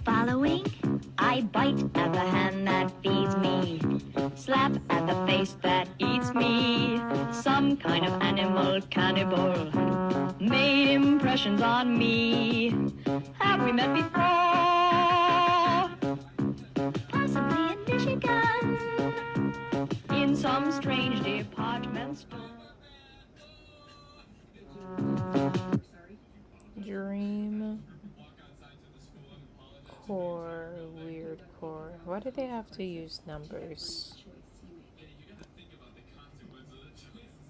following? I bite at the hand that feeds me, slap at the face that eats me. Some kind of animal cannibal made impressions on me. Have we met before? Possibly in Michigan, in some strange department store. Dream Core, Weirdcore. Why do they have to use numbers?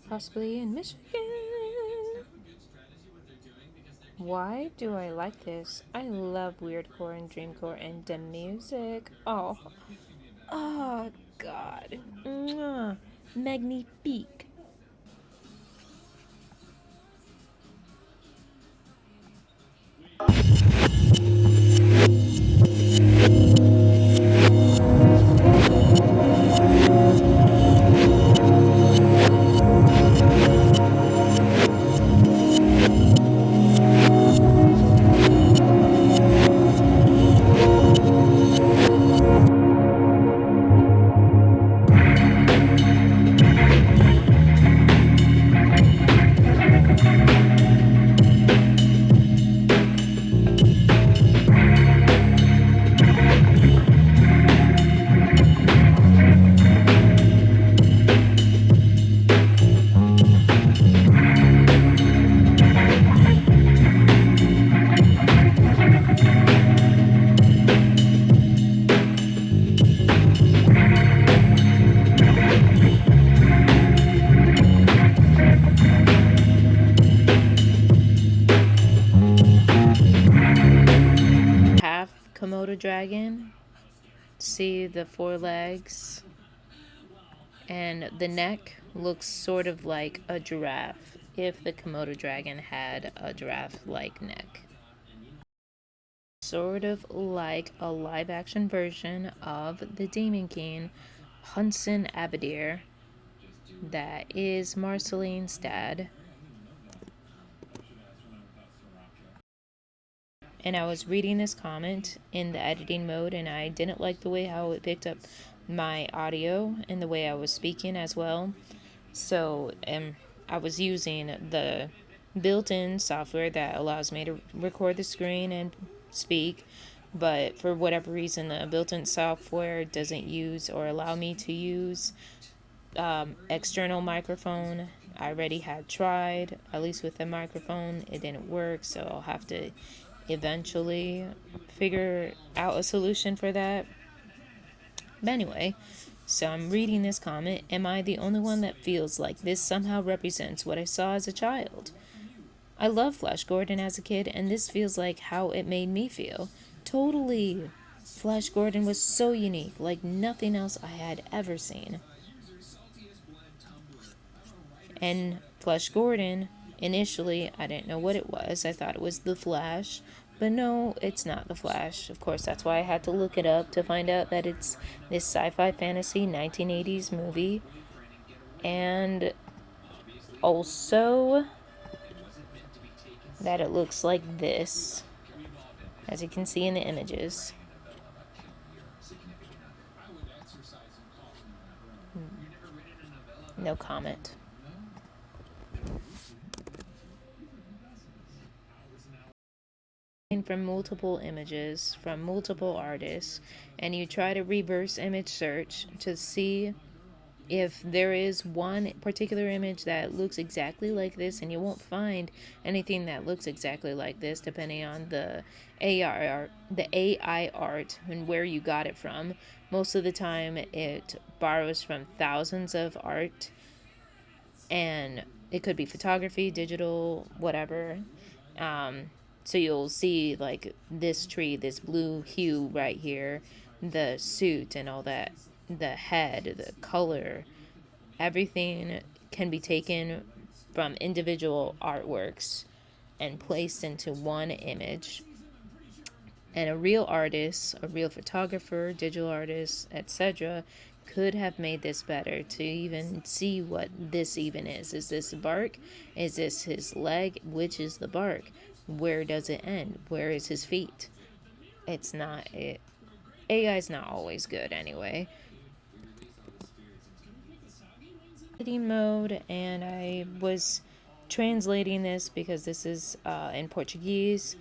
Possibly in Michigan. Why do I like this? I love Weirdcore and Dreamcore and the music. Oh, God. Mwah. Magnifique. Half Komodo dragon. See the four legs, and the neck looks sort of like a giraffe if the Komodo dragon had a giraffe-like neck. Sort of like a live-action version of the Demon King, Hudson Abadir, that is Marceline's dad. And I was reading this comment in the editing mode, and I didn't like the way how it picked up my audio and the way I was speaking as well. So I was using the built-in software that allows me to record the screen and speak, but for whatever reason the built-in software doesn't use or allow me to use external microphone. I already had tried, at least with the microphone, it didn't work, so I'll have to eventually figure out a solution for that. But anyway, so I'm reading this comment. Am I the only one that feels like this somehow represents what I saw as a child? I loved Flash Gordon as a kid, and this feels like how it made me feel. Totally. Flash Gordon was so unique, like nothing else I had ever seen. And Flash Gordon, initially, I didn't know what it was. I thought it was the Flash. But no, it's not the Flash. Of course, that's why I had to look it up to find out that it's this sci-fi fantasy 1980s movie. And also that it looks like this, as you can see in the images. No comment. From multiple images from multiple artists, and you try to reverse image search to see if there is one particular image that looks exactly like this, and you won't find anything that looks exactly like this depending on the AI art and where you got it from. Most of the time it borrows from thousands of art, and it could be photography, digital, whatever. So you'll see like this tree, this blue hue right here, the suit and all that, the head, the color, everything can be taken from individual artworks and placed into one image. And a real artist, a real photographer, digital artist, etc., could have made this better to even see what this even is. Is this bark? Is this his leg? Which is the bark? Where does it end? Where is his feet? it's not it. AI is not always good anyway. Editing mode, and I was translating this because this is in Portuguese.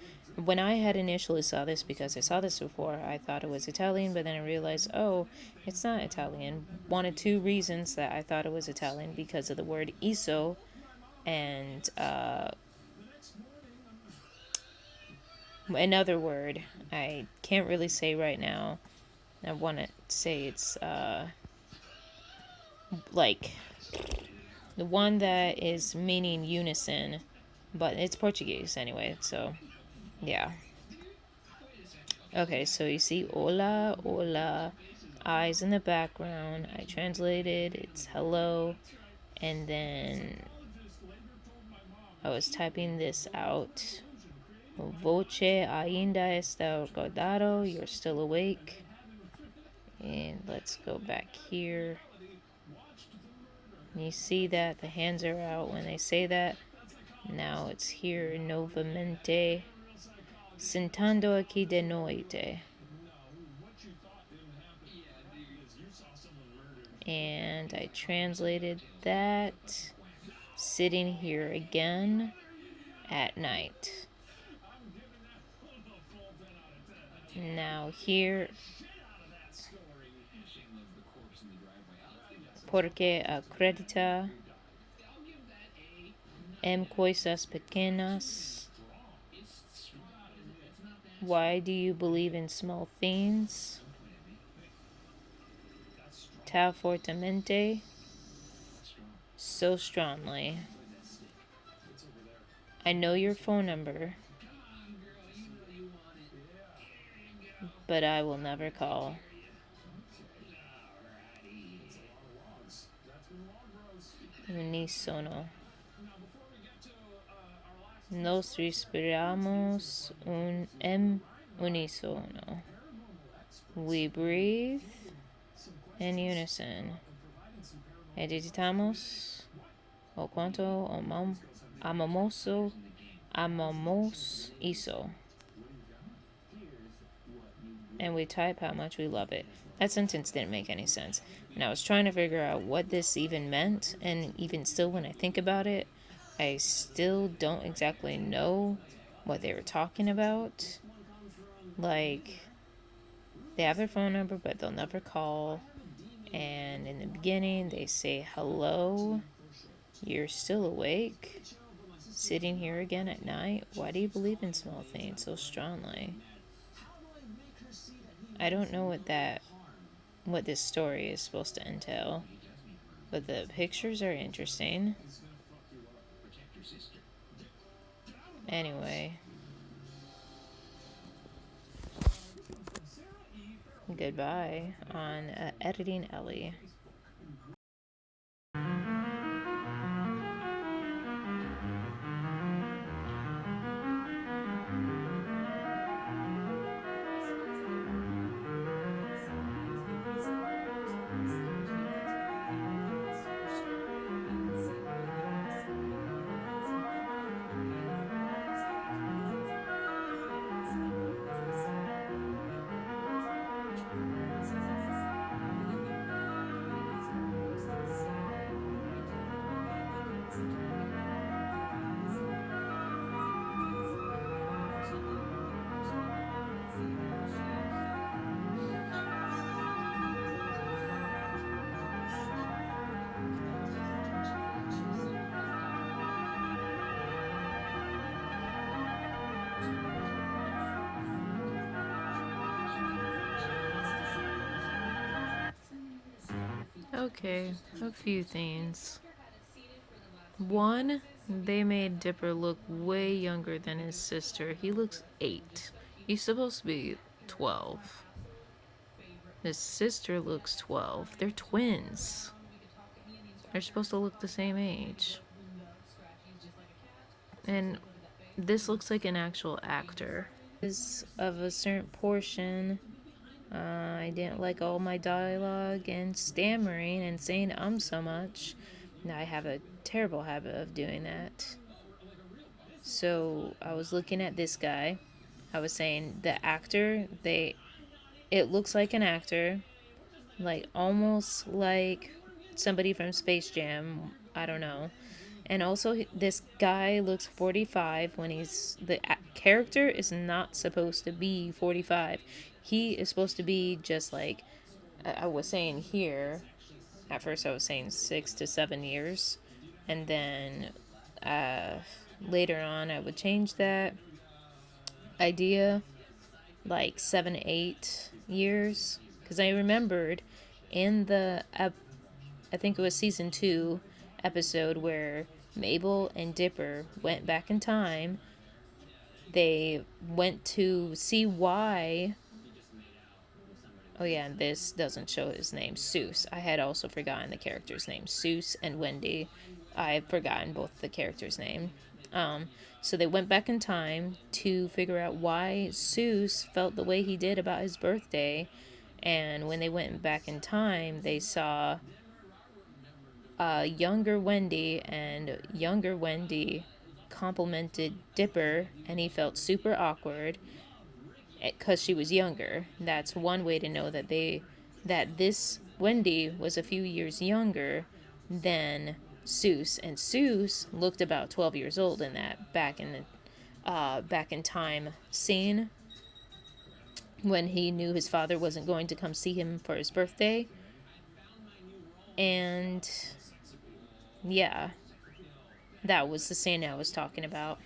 When I had initially saw this, because I saw this before, I thought it was Italian, but then I realized, oh, it's not Italian. One of two reasons that I thought it was Italian, because of the word iso, and another word I can't really say right now. I want to say it's like the one that is meaning unison, but it's Portuguese anyway, so yeah. Okay, so you see hola, hola, eyes in the background. I translated, it's hello, and then I was typing this out. Voce ainda está acordado, you're still awake. And let's go back here. You see that the hands are out when they say that. Now it's here novamente. Sentando aquí de noite. And I translated that. Sitting here again at night. Now here. Porque acredita en coisas pequeñas. Why do you believe in small things? Tal fortemente. So strongly. I know your phone number, but I will never call. Unisono. Nos respiramos en unisono. We breathe in unison. Editamos o cuanto amamos eso. And we type how much we love it. That sentence didn't make any sense. And I was trying to figure out what this even meant, and even still when I think about it, I still don't exactly know what they were talking about. Like, they have their phone number, but they'll never call. And in the beginning, they say, hello, you're still awake? Sitting here again at night? Why do you believe in small things so strongly? I don't know what this story is supposed to entail, but the pictures are interesting. Anyway, goodbye on Editing Ellie. Okay, a few things. One, they made Dipper look way younger than his sister. He looks 8. He's supposed to be 12. His sister looks 12. They're twins. They're supposed to look the same age. And this looks like an actual actor. Is of a certain portion. I didn't like all my dialogue and stammering and saying so much. I have a terrible habit of doing that. So I was looking at this guy, I was saying the actor, it looks like an actor, like almost like somebody from Space Jam. I don't know. And also, this guy looks 45 when the character is not supposed to be 45. He is supposed to be just like I was saying here. At first, I was saying 6 to 7 years, and then uh, later on, I would change that idea like 7 to 8 years, because I remembered in I think it was season 2 episode where Mabel and Dipper went back in time. They went to see why. Oh yeah, and this doesn't show his name, Seuss. I had also forgotten the character's name, Seuss and Wendy. I've forgotten both the characters' name. So they went back in time to figure out why Seuss felt the way he did about his birthday. And when they went back in time, they saw younger Wendy, and younger Wendy complimented Dipper, and he felt super awkward because she was younger. That's one way to know that this Wendy was a few years younger than Seuss, and Seuss looked about 12 years old in that back in time scene when he knew his father wasn't going to come see him for his birthday. And yeah, that was the scene I was talking about.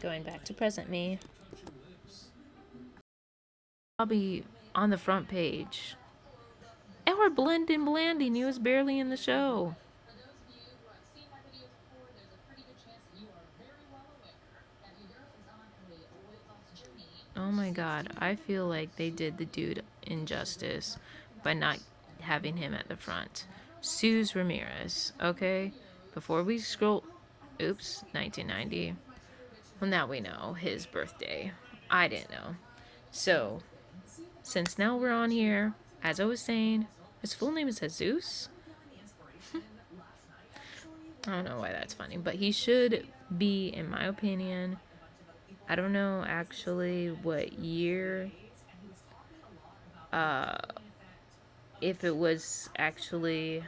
Going back to present me. I'll be on the front page. And we're blending Blanding. He was barely in the show. Oh my god, I feel like they did the dude injustice by not having him at the front. Suze Ramirez, okay? Before we scroll. Oops, 1990. Well, now we know his birthday. I didn't know. So, since now we're on here, as I was saying, his full name is Jesus. I don't know why that's funny, but he should be, in my opinion, I don't know actually what year, if it was actually,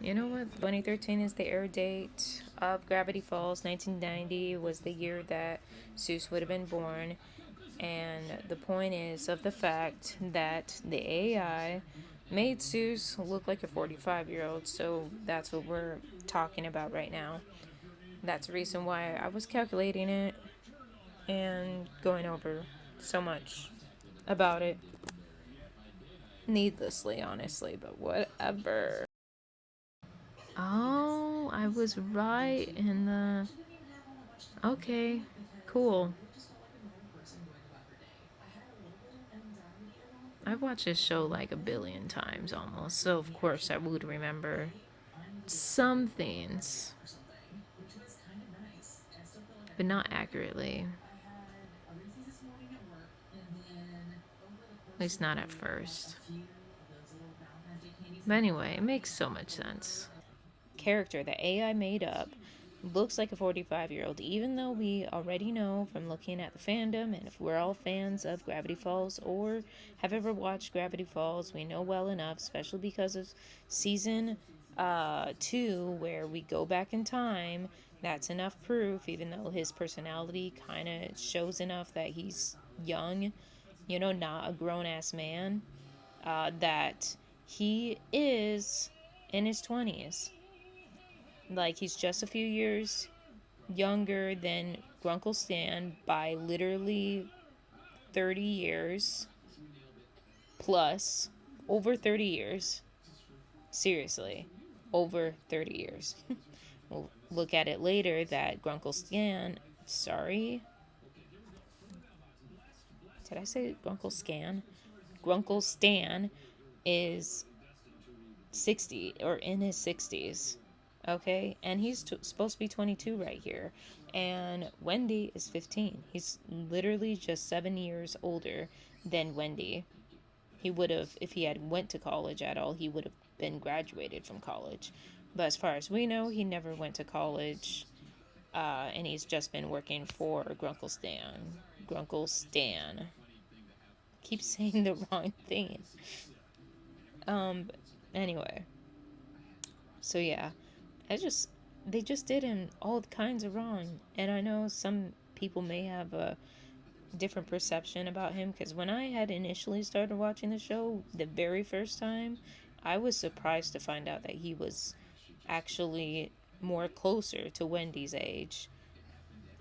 you know what, 2013 is the air date of Gravity Falls. 1990 was the year that Seuss would have been born. And the point is of the fact that the AI made Seuss look like a 45-year-old, so that's what we're talking about right now. That's the reason why I was calculating it and going over so much about it. Needlessly, honestly, but whatever. Oh, I was right in the... Okay, cool. I've watched this show like a billion times almost, so of course I would remember some things, but not accurately. At least not at first. But anyway, it makes so much sense. Character that AI made up looks like a 45-year-old, even though we already know from looking at the fandom, and if we're all fans of Gravity Falls or have ever watched Gravity Falls, we know well enough, especially because of season 2, where we go back in time. That's enough proof, even though his personality kind of shows enough that he's young, not a grown-ass man, that he is in his 20s. Like, he's just a few years younger than Grunkle Stan by literally 30 years. Plus, over 30 years. Seriously, over 30 years. We'll look at it later that Grunkle Stan... Sorry? Did I say Grunkle Scan? Grunkle Stan is 60, or in his 60s. Okay, and he's supposed to be 22 right here, and Wendy is 15. He's literally just 7 years older than Wendy. He would have, if he had went to college at all, he would have been graduated from college, but as far as we know, he never went to college. and he's just been working for Grunkle Stan. Grunkle Stan. Keep saying the wrong thing. Anyway. So yeah, they just did him all kinds of wrong. And I know some people may have a different perception about him, because when I had initially started watching the show the very first time, I was surprised to find out that he was actually more closer to Wendy's age.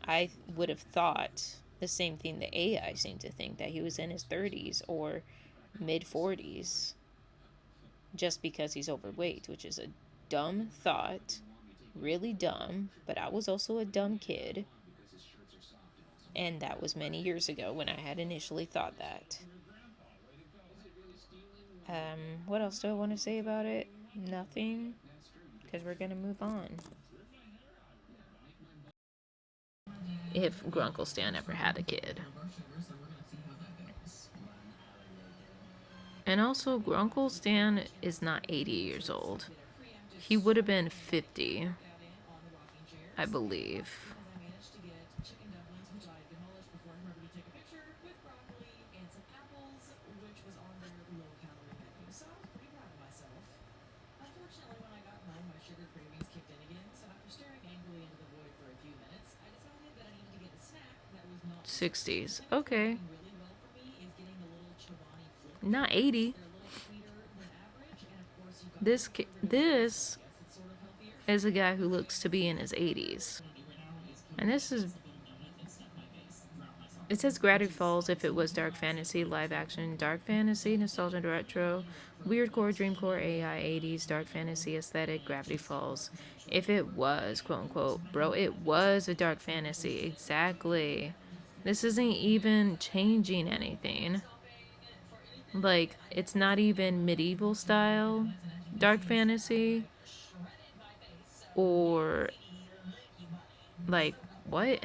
I would have thought the same thing the AI seemed to think, that he was in his 30s or mid 40s, just because he's overweight, which is a dumb thought. Really dumb, but I was also a dumb kid. And that was many years ago when I had initially thought that. What else do I want to say about it? Nothing, because we're gonna move on. If Grunkle Stan ever had a kid. And also, Grunkle Stan is not 80 years old. He would have been 50, I believe. '60s. Okay. Not 80. This is a guy who looks to be in his 80s. And this is... It says Gravity Falls if it was dark fantasy, live action, dark fantasy, nostalgia retro, weirdcore, dreamcore, AI, 80s, dark fantasy aesthetic, Gravity Falls. If it was, quote unquote, bro, it was a dark fantasy. Exactly. This isn't even changing anything. Like, it's not even medieval style dark fantasy. Or, like, what?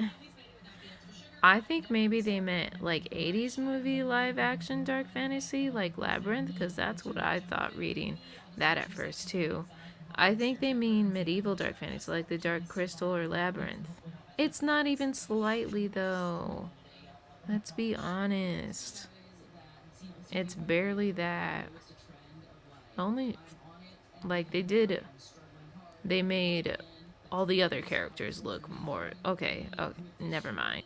I think maybe they meant like 80s movie live action dark fantasy, like Labyrinth, because that's what I thought reading that at first too. I think they mean medieval dark fantasy, like the Dark Crystal or Labyrinth. It's not even slightly though. Let's be honest. It's barely that. Only, like, they made all the other characters look more, okay, never mind.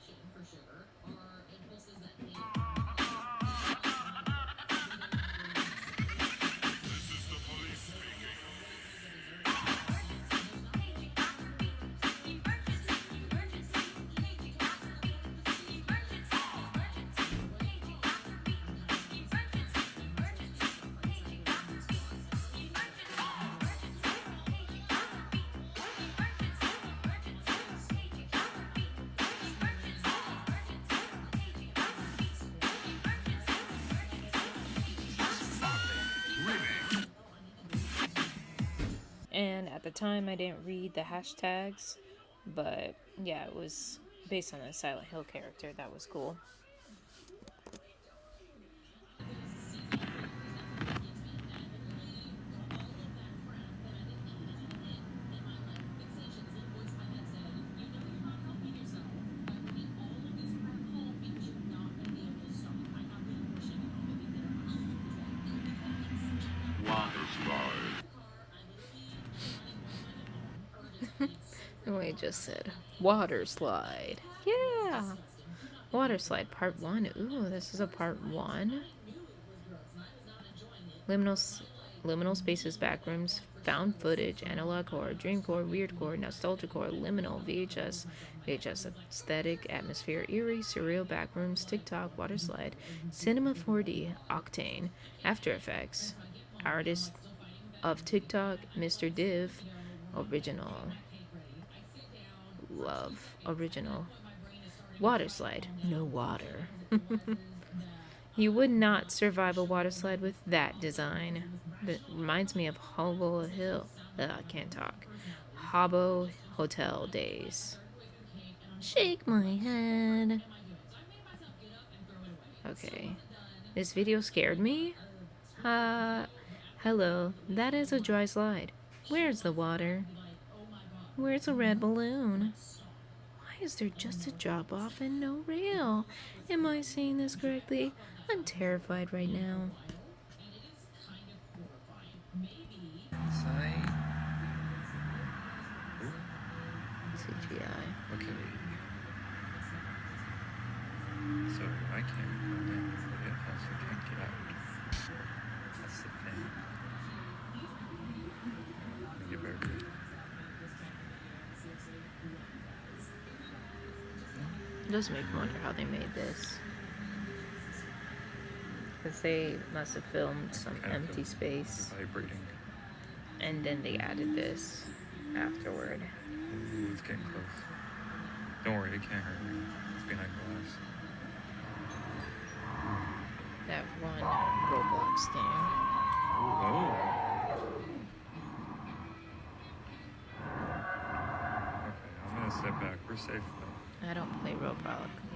And at the time, I didn't read the hashtags, but yeah, it was based on a Silent Hill character. That was cool. We just said water slide. Yeah. Water slide part 1. Ooh, this is a part 1. Liminal spaces, backrooms, found footage, analog core, dreamcore, weirdcore, nostalgicore, liminal, VHS aesthetic, atmosphere, eerie, surreal, backrooms, TikTok, water slide, cinema 4D, octane, After Effects, artist of TikTok, Mr. Div, original. Love, original. Water slide, no water. You would not survive a water slide with that design. It reminds me of Hobo Hill. I can't talk. Hobo Hotel days. Shake my head. Okay. This video scared me? Hello, that is a dry slide. Where's the water? Where's a red balloon? is there just a drop off and no rail? Am I saying this correctly? I'm terrified right now. Inside. CGI. Okay. So I can't go in, but it also can't get out. That's the thing. Let me get back here. It does make me wonder how they made this. Because they must have filmed some empty space. Vibrating. And then they added this afterward. Ooh, it's getting close. Don't worry, it can't hurt me. It's behind glass. That one Roblox thing. Oh. Okay, I'm gonna step back. We're safe though. I don't play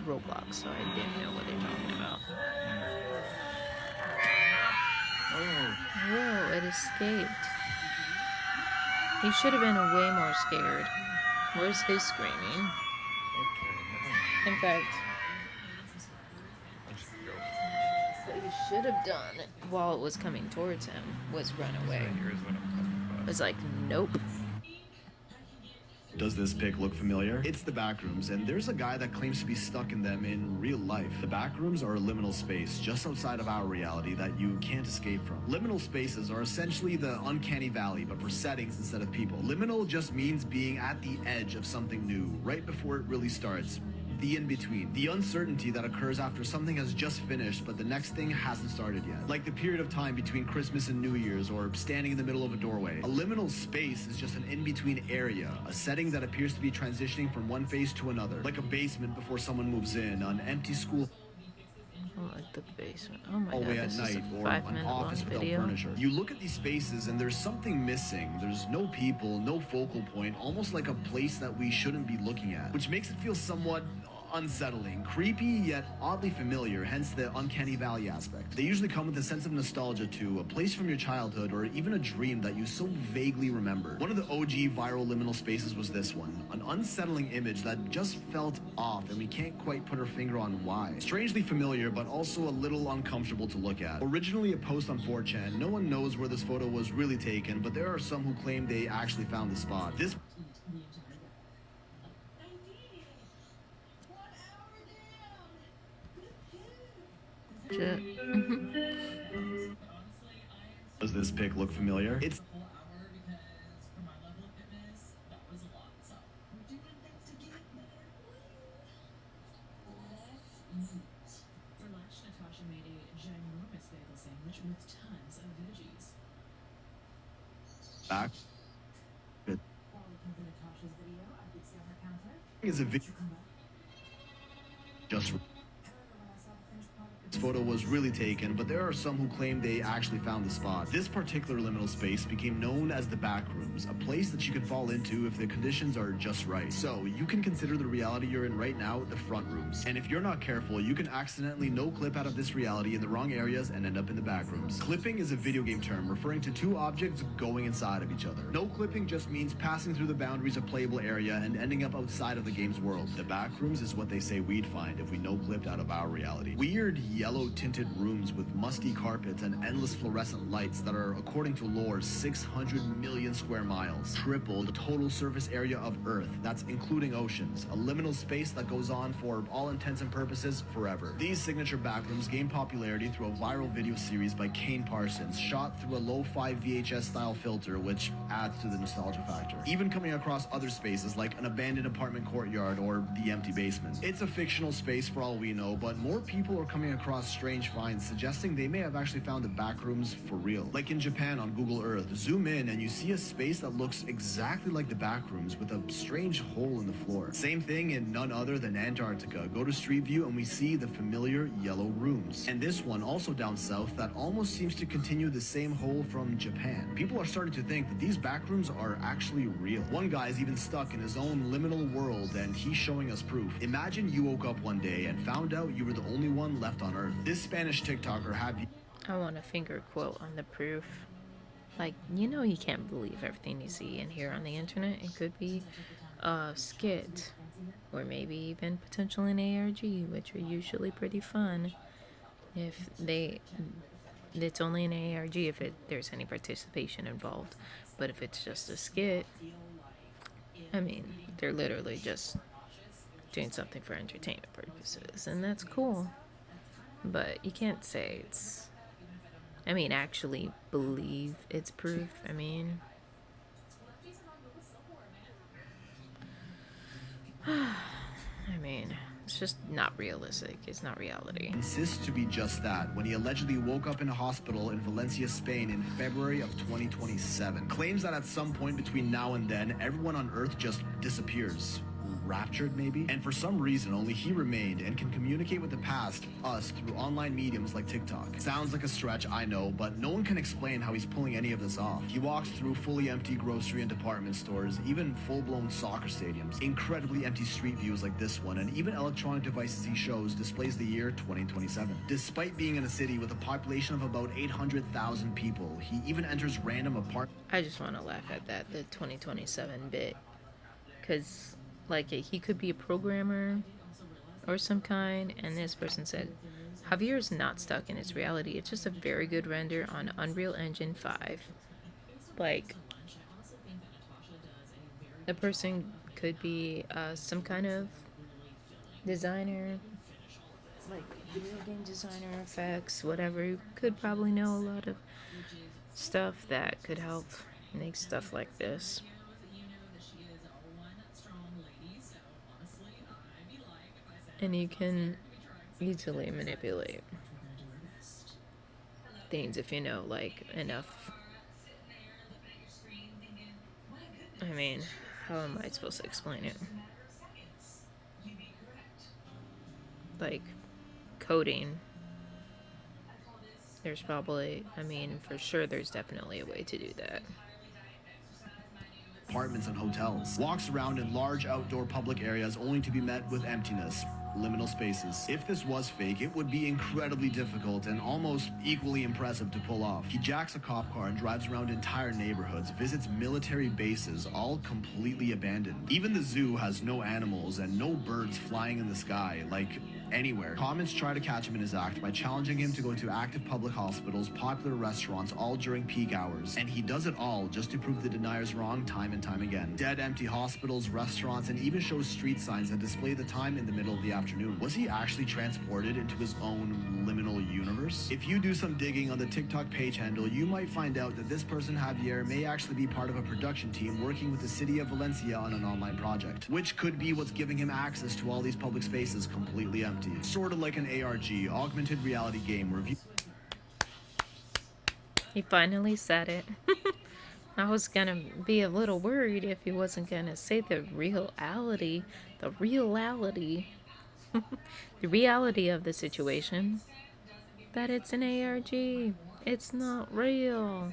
Roblox, so I didn't know what they're talking about. Oh. Whoa, it escaped. He should have been way more scared. Where's his screaming? Okay. In fact, I should go. what he should have done while it was coming towards him was run away. So here's what I'm talking about. It was like, nope. Does this pic look familiar? It's the backrooms, and there's a guy that claims to be stuck in them in real life. The backrooms are a liminal space just outside of our reality that you can't escape from. Liminal spaces are essentially the uncanny valley, but for settings instead of people. Liminal just means being at the edge of something new, right before it really starts. The in-between. The uncertainty that occurs after something has just finished, but the next thing hasn't started yet. Like the period of time between Christmas and New Year's, or standing in the middle of a doorway. A liminal space is just an in-between area, a setting that appears to be transitioning from one phase to another. Like a basement before someone moves in, an empty school Oh, like the basement. Oh my hallway god, at this night, is a or an 5-minute office long without video. furniture. You look at these spaces and there's something missing. There's no people, no focal point, almost like a place that we shouldn't be looking at, which makes it feel somewhat unsettling, creepy, yet oddly familiar, hence the uncanny valley aspect. They usually come with a sense of nostalgia too, a place from your childhood or even a dream that you so vaguely remember. One of the OG viral liminal spaces was this one, an unsettling image that just felt off and we can't quite put our finger on why. Strangely familiar, but also a little uncomfortable to look at. Originally a post on 4chan, no one knows where this photo was really taken, but there are some who claim they actually found the spot. This Does this pic look familiar? It's back. Is a video. Just. This photo was really taken, but there are some who claim they actually found the spot. This particular liminal space became known as the backrooms, a place that you can fall into if the conditions are just right. So you can consider the reality you're in right now the front rooms. And if you're not careful, you can accidentally no clip out of this reality in the wrong areas and end up in the backrooms. Clipping is a video game term referring to two objects going inside of each other. No clipping just means passing through the boundaries of playable area and ending up outside of the game's world. The backrooms is what they say we'd find if we no clipped out of our reality. Weird yellow tinted rooms with musty carpets and endless fluorescent lights that are, according to lore, 600 million square miles, triple the total surface area of Earth. That's including oceans. A liminal space that goes on for all intents and purposes forever. These signature backrooms gained popularity through a viral video series by Kane Parsons, shot through a lo-fi VHS style filter, which adds to the nostalgia factor. Even coming across other spaces like an abandoned apartment courtyard or the empty basement. It's a fictional space for all we know, but more people are coming across strange finds suggesting they may have actually found the backrooms for real. Like in Japan on Google Earth, zoom in and you see a space that looks exactly like the backrooms with a strange hole in the floor. Same thing in none other than Antarctica. Go to Street View and we see the familiar yellow rooms. And this one also down south that almost seems to continue the same hole from Japan. People are starting to think that these backrooms are actually real. One guy's even stuck in his own liminal world and he's showing us proof. Imagine you woke up one day and found out you were the only one left on Earth. This Spanish TikToker had you. I want a finger quote on the proof. Like, you know you can't believe everything you see and hear on the internet. It could be a skit or maybe even potentially an ARG, which are usually pretty fun if it's only an ARG if there's any participation involved. But if it's just a skit, I mean, they're literally just doing something for entertainment purposes, and that's cool. But you can't say it's, actually believe it's proof. It's just not realistic. It's not reality. Insists to be just that when he allegedly woke up in a hospital in Valencia, Spain in February of 2027. Claims that at some point between now and then, everyone on Earth just disappears. Raptured, maybe? And for some reason, only he remained and can communicate with the past, us, through online mediums like TikTok. Sounds like a stretch, I know, but no one can explain how he's pulling any of this off. He walks through fully empty grocery and department stores, even full-blown soccer stadiums, incredibly empty street views like this one, and even electronic devices he shows displays the year 2027. Despite being in a city with a population of about 800,000 people, he even enters random apartments. I just want to laugh at that, the 2027 bit, because like he could be a programmer or some kind, and this person said Javier is not stuck in his reality. It's just a very good render on Unreal Engine 5. Like, the person could be some kind of designer, like video game designer, effects, whatever. Could probably know a lot of stuff that could help make stuff like this. And you can easily manipulate things if you know, like, enough. How am I supposed to explain it? Like, coding. There's probably, for sure there's definitely a way to do that. Apartments and hotels. Walks around in large outdoor public areas only to be met with emptiness. Liminal spaces. If this was fake, it would be incredibly difficult and almost equally impressive to pull off. He jacks a cop car and drives around entire neighborhoods, visits military bases, all completely abandoned. Even the zoo has no animals and no birds flying in the sky, like anywhere. Comments try to catch him in his act by challenging him to go into active public hospitals, popular restaurants, all during peak hours. And he does it all just to prove the deniers wrong time and time again. Dead, empty hospitals, restaurants, and even shows street signs that display the time in the middle of the afternoon. Was he actually transported into his own liminal universe? If you do some digging on the TikTok page handle, you might find out that this person, Javier, may actually be part of a production team working with the city of Valencia on an online project, which could be what's giving him access to all these public spaces completely empty. Sort of like an ARG, augmented reality game review. He finally said it. I was gonna be a little worried if he wasn't gonna say the reality, the reality of the situation, that it's an ARG. It's not real.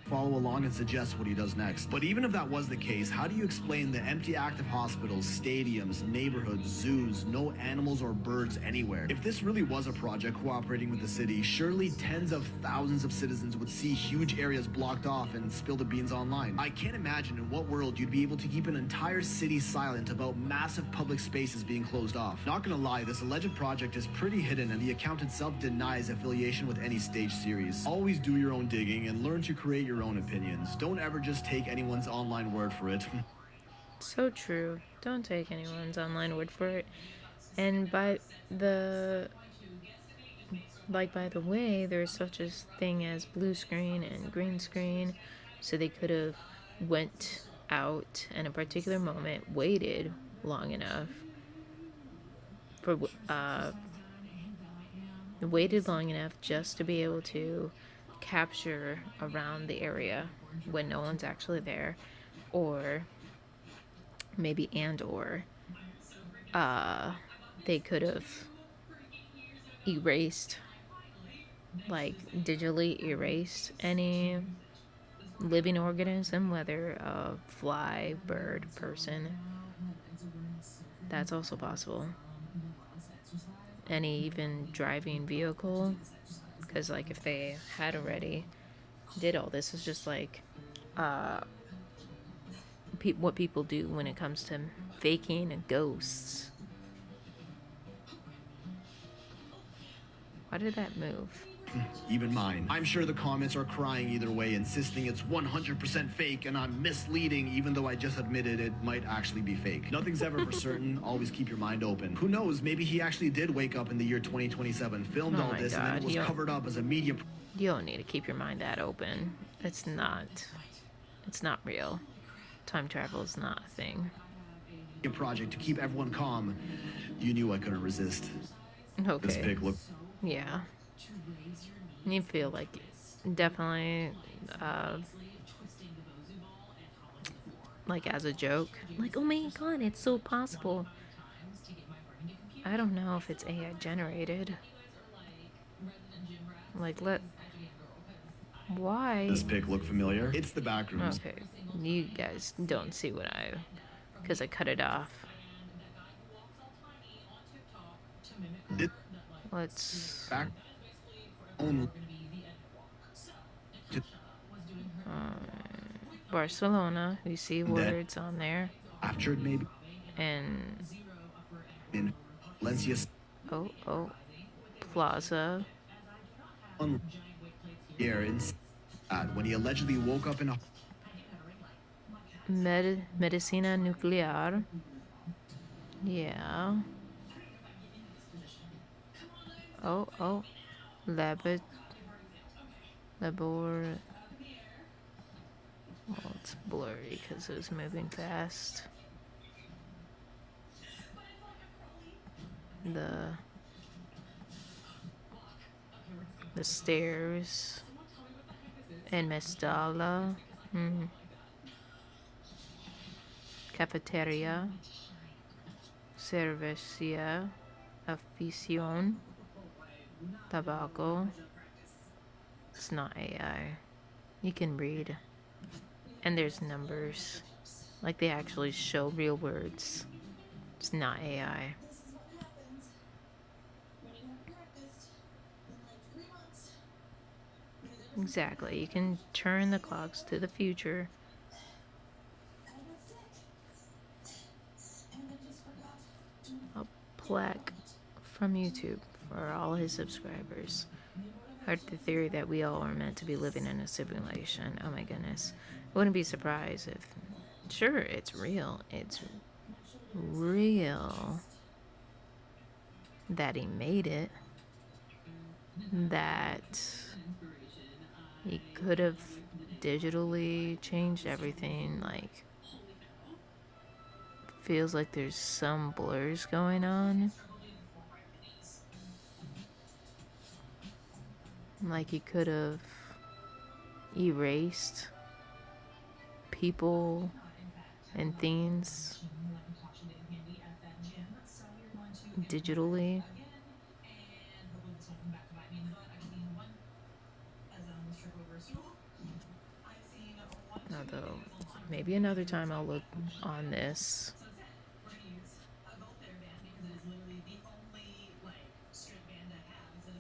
Follow along and suggest what he does next. But even if that was the case, how do you explain the empty active hospitals, stadiums, neighborhoods, zoos, no animals or birds anywhere? If this really was a project cooperating with the city, surely tens of thousands of citizens would see huge areas blocked off and spill the beans online. I can't imagine in what world you'd be able to keep an entire city silent about massive public spaces being closed off. Not gonna lie, this alleged project is pretty hidden and the account itself denies affiliation with any stage series. Always do your own digging and learn to create your own opinions. Don't ever just take anyone's online word for it. So true. Don't take anyone's online word for it. And by the way, there's such a thing as blue screen and green screen, so they could have went out in a particular moment, waited long enough just to be able to capture around the area when no one's actually there, or maybe they could have erased, like digitally erased any living organism, whether a fly, bird, person. That's also possible. Any even driving vehicle, because like if they had already did all this, it's just like what people do when it comes to faking a ghost. Why did that move? Even mine. I'm sure the comments are crying either way, insisting it's 100% fake and I'm misleading, even though I just admitted it might actually be fake. Nothing's ever for certain. Always keep your mind open. Who knows? Maybe he actually did wake up in the year 2027, filmed Oh all my this, and then God, it was covered up as a media You don't need to keep your mind that open. It's not real. Time travel is not a thing. project to keep everyone calm. You knew I couldn't resist. Okay. This pic looked. Yeah. You feel like definitely like as a joke. Like, oh my God, it's so possible. I don't know if it's AI generated. Like, why? This pic look familiar? It's the back rooms. Okay, you guys don't see what because I cut it off. Let's Back. Only. Barcelona. We see words on there. Captured maybe. And In Valencia. oh, Plaza. Here in when he allegedly woke up in a Medicina Nuclear. Yeah. Oh. Labor. Well, it's blurry because it was moving fast. The stairs. And Mestala. Cafeteria. Cervecería. Afición. Tobacco. It's not AI. You can read. And there's numbers. Like they actually show real words. It's not AI. Exactly. You can turn the clocks to the future. A plaque from YouTube for all his subscribers. Heard the theory that we all are meant to be living in a simulation. Oh my goodness. I wouldn't be surprised if... Sure, it's real. It's real that he made it. That he could have digitally changed everything. Like, feels like there's some blurs going on. Like he could have erased people and things digitally. Although, maybe another time I'll look on this.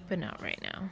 But not right now.